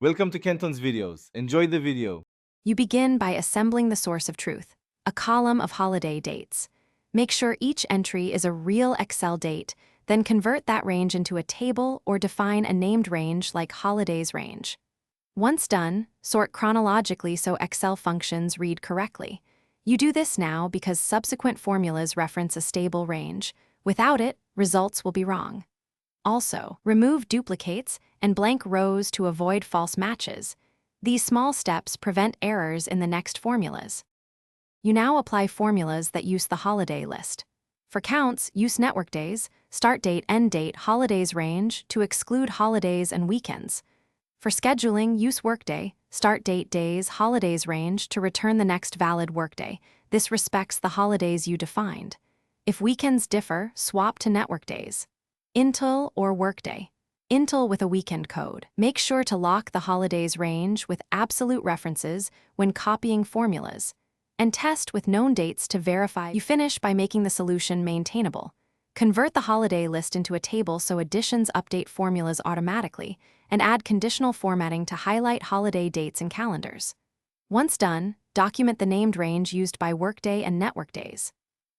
Welcome to Kenton's videos. Enjoy the video. You begin by assembling the source of truth, a column of holiday dates. Make sure each entry is a real Excel date, then convert that range into a table or define a named range like holidays range. Once done, sort chronologically so Excel functions read correctly. You do this now because subsequent formulas reference a stable range. Without it, results will be wrong. Also, remove duplicates and blank rows to avoid false matches. These small steps prevent errors in the next formulas. You now apply formulas that use the holiday list. For counts, use network days, start date, end date, holidays range to exclude holidays and weekends. For scheduling, use workday, start date, days, holidays range to return the next valid workday. This respects the holidays you defined. If weekends differ, swap to network days. Intel or workday. Intel with a weekend code. Make sure to lock the holidays range with absolute references when copying formulas, and test with known dates to verify. You finish by making the solution maintainable. Convert the holiday list into a table so additions update formulas automatically, and add conditional formatting to highlight holiday dates in calendars. Once done, document the named range used by workday and network days.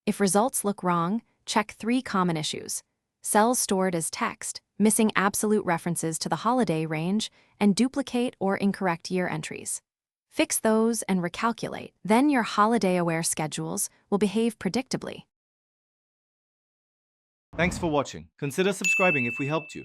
If results look wrong, check 3 common issues: cells stored as text, missing absolute references to the holiday range, and duplicate or incorrect year entries. Fix those and recalculate. Then your holiday-aware schedules will behave predictably. Thanks for watching. Consider subscribing if we helped you.